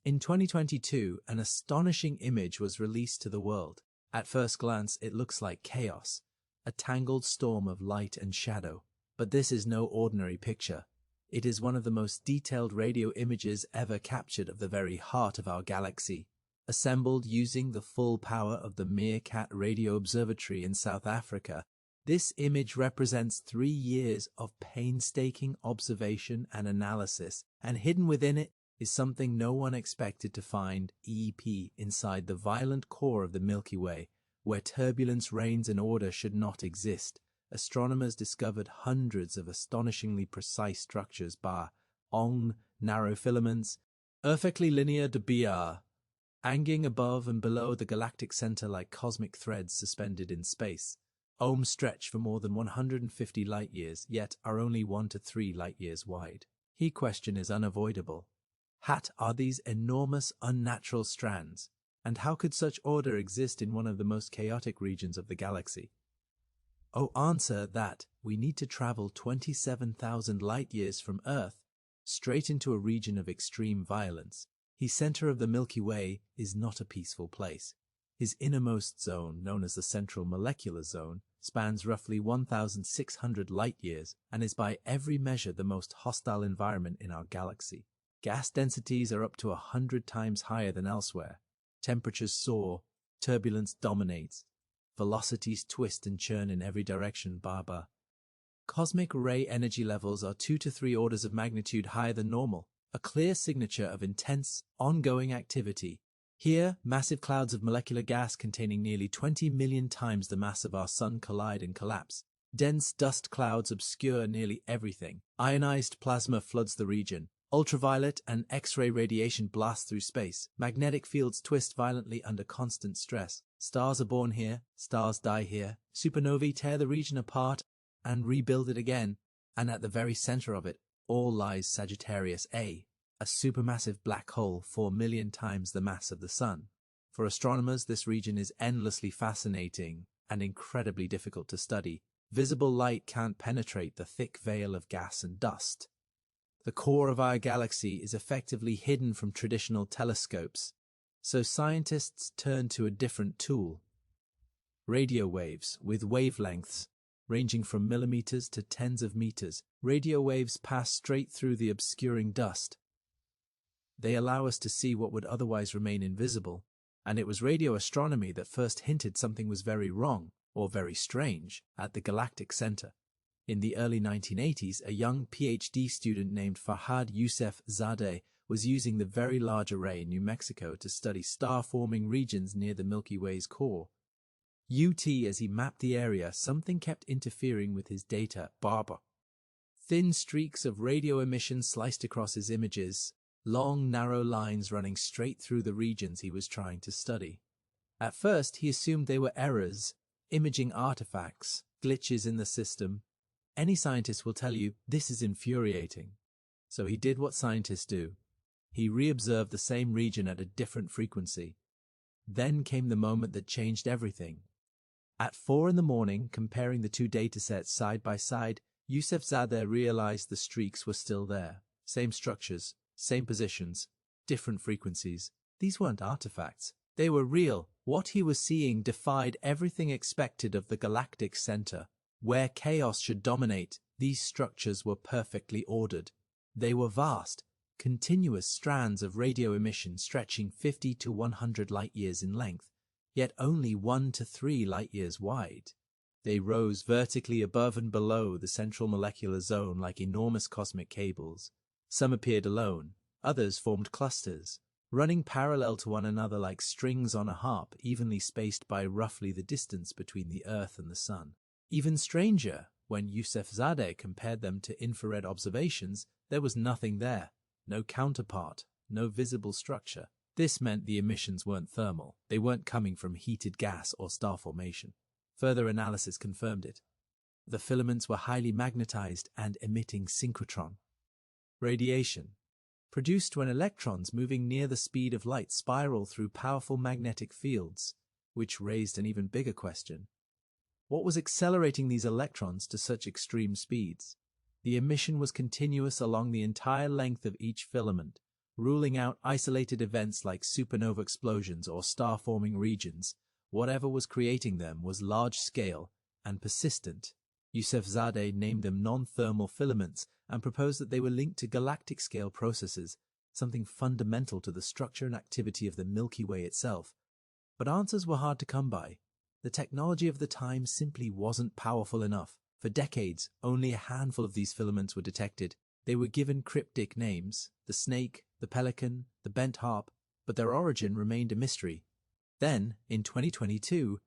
In 2022, an astonishing image was released to the world. At first glance, it looks like chaos, a tangled storm of light and shadow. But this is no ordinary picture. It is one of the most detailed radio images ever captured of the very heart of our galaxy. Assembled using the full power of the Meerkat Radio Observatory in South Africa, this image represents 3 years of painstaking observation and analysis, and hidden within it is something no one expected to find: EP inside the violent core of the Milky Way, where turbulence reigns and order should not exist. Astronomers discovered hundreds of astonishingly precise structures, narrow filaments, perfectly linear nebulae, hanging above and below the galactic center like cosmic threads suspended in space. Stretch for more than 150 light-years, yet are only 1 to 3 light-years wide. The question is unavoidable. What are these enormous, unnatural strands? And how could such order exist in one of the most chaotic regions of the galaxy? Answer that we need to travel 27,000 light-years from Earth, straight into a region of extreme violence. The center of the Milky Way is not a peaceful place. His innermost zone, known as the central molecular zone, spans roughly 1,600 light-years and is by every measure the most hostile environment in our galaxy. Gas densities are up to 100 times higher than elsewhere. Temperatures soar, turbulence dominates, velocities twist and churn in every direction. Cosmic ray energy levels are 2 to 3 orders of magnitude higher than normal, a clear signature of intense, ongoing activity. Here, massive clouds of molecular gas containing nearly 20 million times the mass of our Sun collide and collapse. Dense dust clouds obscure nearly everything. Ionized plasma floods the region. Ultraviolet and X-ray radiation blast through space. Magnetic fields twist violently under constant stress. Stars are born here, stars die here. Supernovae tear the region apart and rebuild it again. And at the very center of it all lies Sagittarius A, a supermassive black hole 4 million times the mass of the Sun. For astronomers, this region is endlessly fascinating and incredibly difficult to study. Visible light can't penetrate the thick veil of gas and dust. The core of our galaxy is effectively hidden from traditional telescopes, so scientists turn to a different tool: radio waves with wavelengths ranging from millimeters to tens of meters. Radio waves pass straight through the obscuring dust. They allow us to see what would otherwise remain invisible, and it was radio astronomy that first hinted something was very wrong, or very strange, at the Galactic Center. In the early 1980s, a young PhD student named Farhad Yousefzadeh was using the Very Large Array in New Mexico to study star-forming regions near the Milky Way's core. As he mapped the area, something kept interfering with his data. Thin streaks of radio emission sliced across his images, long, narrow lines running straight through the regions he was trying to study. At first, he assumed they were errors, imaging artifacts, glitches in the system. Any scientist will tell you this is infuriating. So he did what scientists do. He reobserved the same region at a different frequency. Then came the moment that changed everything. At 4 in the morning, comparing the two datasets side by side, Yousefzadeh realized the streaks were still there. Same structures, same positions, different frequencies. These weren't artifacts. They were real. What he was seeing defied everything expected of the galactic center. Where chaos should dominate, these structures were perfectly ordered. They were vast, continuous strands of radio emission stretching 50 to 100 light-years in length, yet only 1 to 3 light-years wide. They rose vertically above and below the central molecular zone like enormous cosmic cables. Some appeared alone, others formed clusters, running parallel to one another like strings on a harp, evenly spaced by roughly the distance between the Earth and the Sun. Even stranger, when Yousefzadeh compared them to infrared observations, there was nothing there, no counterpart, no visible structure. This meant the emissions weren't thermal. They weren't coming from heated gas or star formation. Further analysis confirmed it. The filaments were highly magnetized and emitting synchrotron radiation, produced when electrons moving near the speed of light spiral through powerful magnetic fields, which raised an even bigger question. What was accelerating these electrons to such extreme speeds? The emission was continuous along the entire length of each filament, ruling out isolated events like supernova explosions or star-forming regions. Whatever was creating them was large-scale and persistent. Yousefzadeh named them non-thermal filaments and proposed that they were linked to galactic-scale processes, something fundamental to the structure and activity of the Milky Way itself. But answers were hard to come by. The technology of the time simply wasn't powerful enough. For decades, only a handful of these filaments were detected. They were given cryptic names: the snake, the pelican, the bent harp, but their origin remained a mystery. Then, in 2022,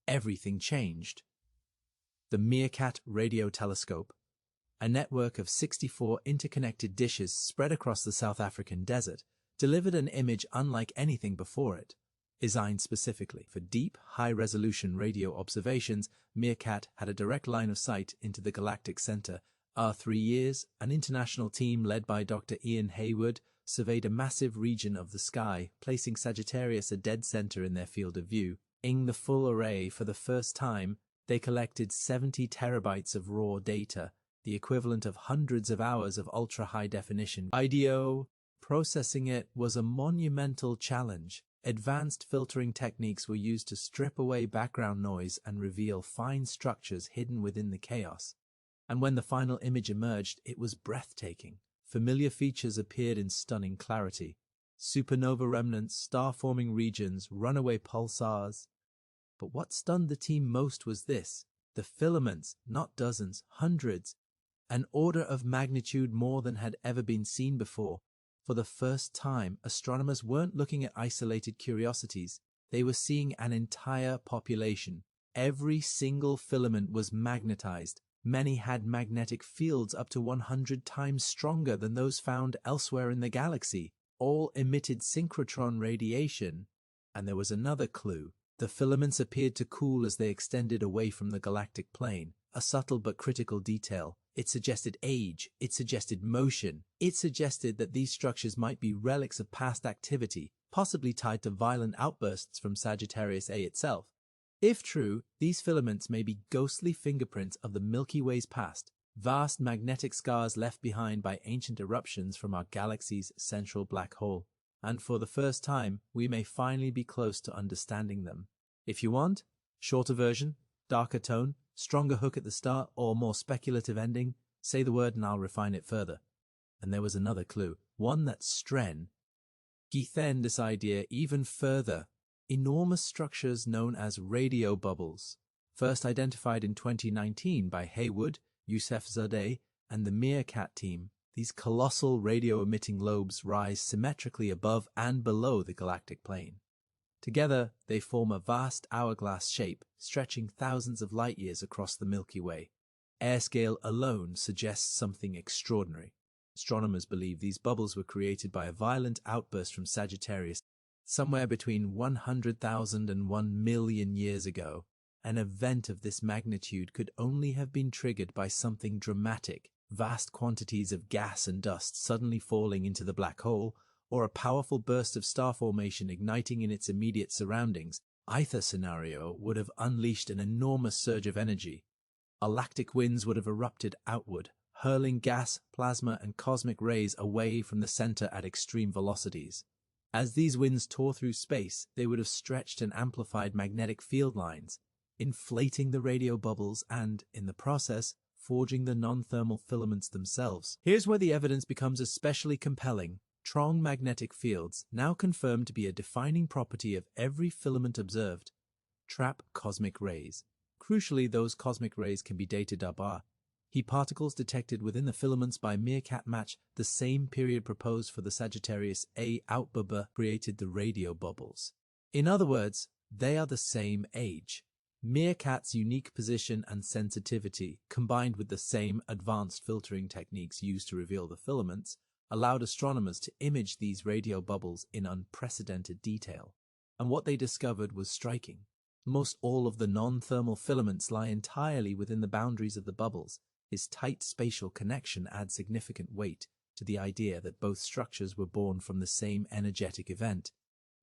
everything changed. The Meerkat Radio Telescope, a network of 64 interconnected dishes spread across the South African desert, delivered an image unlike anything before it. Designed specifically for deep, high-resolution radio observations, Meerkat had a direct line of sight into the galactic center. After 3 years, an international team led by Dr. Ian Hayward surveyed a massive region of the sky, placing Sagittarius a dead center in their field of view. In the full array, for the first time, they collected 70 terabytes of raw data, the equivalent of hundreds of hours of ultra-high-definition video. Processing it was a monumental challenge. Advanced filtering techniques were used to strip away background noise and reveal fine structures hidden within the chaos. And when the final image emerged, it was breathtaking. Familiar features appeared in stunning clarity: supernova remnants, star-forming regions, runaway pulsars. But what stunned the team most was this: the filaments, not dozens, hundreds, an order of magnitude more than had ever been seen before. For the first time, astronomers weren't looking at isolated curiosities. They were seeing an entire population. Every single filament was magnetized. Many had magnetic fields up to 100 times stronger than those found elsewhere in the galaxy. All emitted synchrotron radiation. And there was another clue. The filaments appeared to cool as they extended away from the galactic plane. A subtle but critical detail. It suggested age. It suggested motion. It suggested that these structures might be relics of past activity, possibly tied to violent outbursts from Sagittarius A itself. If true, these filaments may be ghostly fingerprints of the Milky Way's past, vast magnetic scars left behind by ancient eruptions from our galaxy's central black hole. And for the first time, we may finally be close to understanding them. If you want, shorter version, darker tone, stronger hook at the start, or more speculative ending, say the word and I'll refine it further. And there was another clue, one that strengthened this idea even further. Enormous structures known as radio bubbles, first identified in 2019 by Hayward, Yousefzadeh, and the Meerkat team. These colossal radio-emitting lobes rise symmetrically above and below the galactic plane. Together, they form a vast hourglass shape, stretching thousands of light-years across the Milky Way. Airscale alone suggests something extraordinary. Astronomers believe these bubbles were created by a violent outburst from Sagittarius somewhere between 100,000 and 1 million years ago. An event of this magnitude could only have been triggered by something dramatic: vast quantities of gas and dust suddenly falling into the black hole, or a powerful burst of star formation igniting in its immediate surroundings. Either scenario would have unleashed an enormous surge of energy. Galactic winds would have erupted outward, hurling gas, plasma, and cosmic rays away from the center at extreme velocities. As these winds tore through space, they would have stretched and amplified magnetic field lines, inflating the radio bubbles and, in the process, forging the non-thermal filaments themselves. Here's where the evidence becomes especially compelling. Strong magnetic fields, now confirmed to be a defining property of every filament observed, trap cosmic rays. Crucially, those cosmic rays can be dated up. Heat particles detected within the filaments by Meerkat match the same period proposed for the Sagittarius A outburst created the radio bubbles. In other words, they are the same age. Meerkat's unique position and sensitivity, combined with the same advanced filtering techniques used to reveal the filaments, allowed astronomers to image these radio bubbles in unprecedented detail. And what they discovered was striking. Most all of the non-thermal filaments lie entirely within the boundaries of the bubbles. His tight spatial connection adds significant weight to the idea that both structures were born from the same energetic event.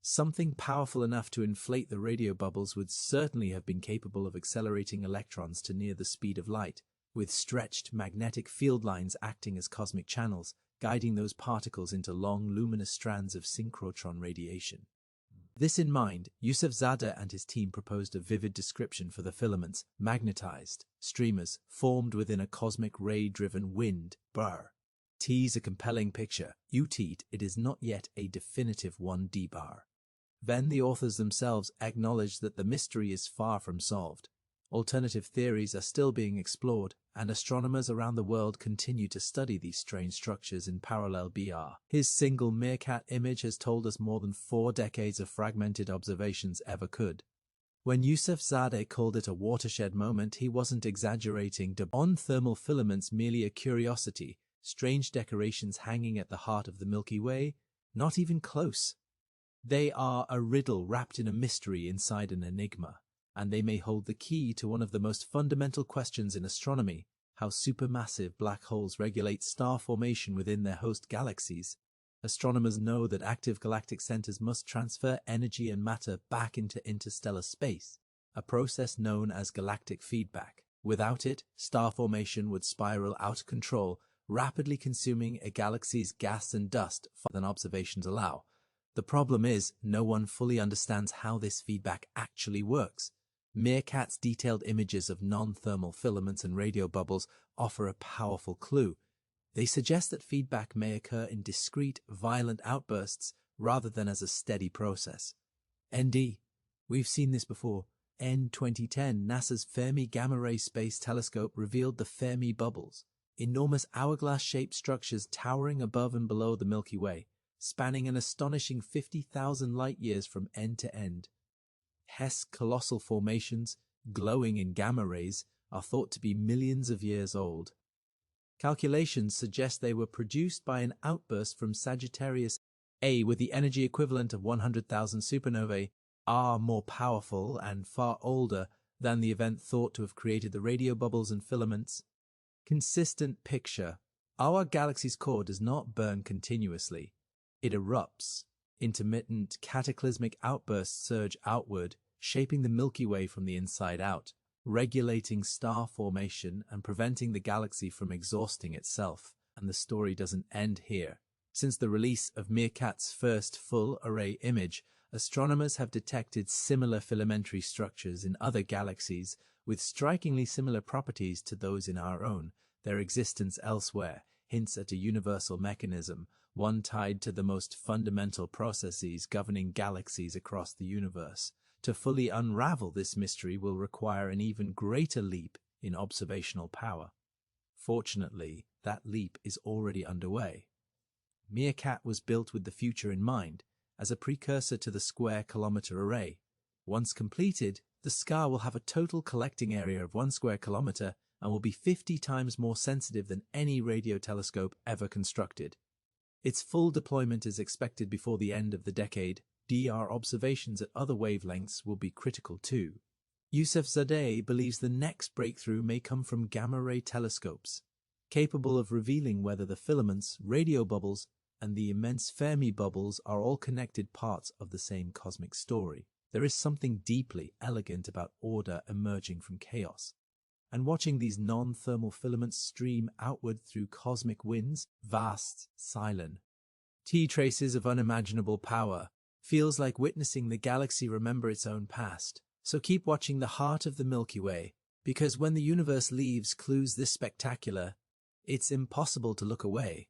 Something powerful enough to inflate the radio bubbles would certainly have been capable of accelerating electrons to near the speed of light, with stretched magnetic field lines acting as cosmic channels, guiding those particles into long, luminous strands of synchrotron radiation. This in mind, Yousefzadeh and his team proposed a vivid description for the filaments, magnetized streamers formed within a cosmic ray-driven wind bar. T's a compelling picture. It is not yet a definitive 1D bar. Then the authors themselves acknowledge that the mystery is far from solved. Alternative theories are still being explored, and astronomers around the world continue to study these strange structures in parallel. His single meerkat image has told us more than 4 decades of fragmented observations ever could. When Yousefzadeh called it a watershed moment, he wasn't exaggerating. On thermal filaments merely a curiosity, strange decorations hanging at the heart of the Milky Way, not even close. They are a riddle wrapped in a mystery inside an enigma, and they may hold the key to one of the most fundamental questions in astronomy: how supermassive black holes regulate star formation within their host galaxies. Astronomers know that active galactic centers must transfer energy and matter back into interstellar space, a process known as galactic feedback. Without it, star formation would spiral out of control, rapidly consuming a galaxy's gas and dust faster than observations allow. The problem is, no one fully understands how this feedback actually works. Meerkat's detailed images of non-thermal filaments and radio bubbles offer a powerful clue. They suggest that feedback may occur in discrete, violent outbursts rather than as a steady process. ND. We've seen this before. In 2010, NASA's Fermi Gamma Ray Space Telescope revealed the Fermi bubbles, enormous hourglass-shaped structures towering above and below the Milky Way, spanning an astonishing 50,000 light-years from end to end. Hess colossal formations, glowing in gamma rays, are thought to be millions of years old. Calculations suggest they were produced by an outburst from Sagittarius A with the energy equivalent of 100,000 supernovae, are more powerful and far older than the event thought to have created the radio bubbles and filaments. Consistent picture. Our galaxy's core does not burn continuously. It erupts. Intermittent, cataclysmic outbursts surge outward, shaping the Milky Way from the inside out, regulating star formation and preventing the galaxy from exhausting itself. And the story doesn't end here. Since the release of Meerkat's first full-array image, astronomers have detected similar filamentary structures in other galaxies with strikingly similar properties to those in our own. Their existence elsewhere hints at a universal mechanism, one tied to the most fundamental processes governing galaxies across the universe. To fully unravel this mystery will require an even greater leap in observational power. Fortunately, that leap is already underway. Meerkat was built with the future in mind, as a precursor to the square kilometer array. Once completed, the SCAR will have a total collecting area of 1 square kilometer and will be 50 times more sensitive than any radio telescope ever constructed. Its full deployment is expected before the end of the decade. DR observations at other wavelengths will be critical too. Yousefzadeh believes the next breakthrough may come from gamma-ray telescopes, capable of revealing whether the filaments, radio bubbles, and the immense Fermi bubbles are all connected parts of the same cosmic story. There is something deeply elegant about order emerging from chaos, and watching these non-thermal filaments stream outward through cosmic winds, vast, silent, T-traces of unimaginable power, feels like witnessing the galaxy remember its own past. So keep watching the heart of the Milky Way, because when the universe leaves clues this spectacular, it's impossible to look away.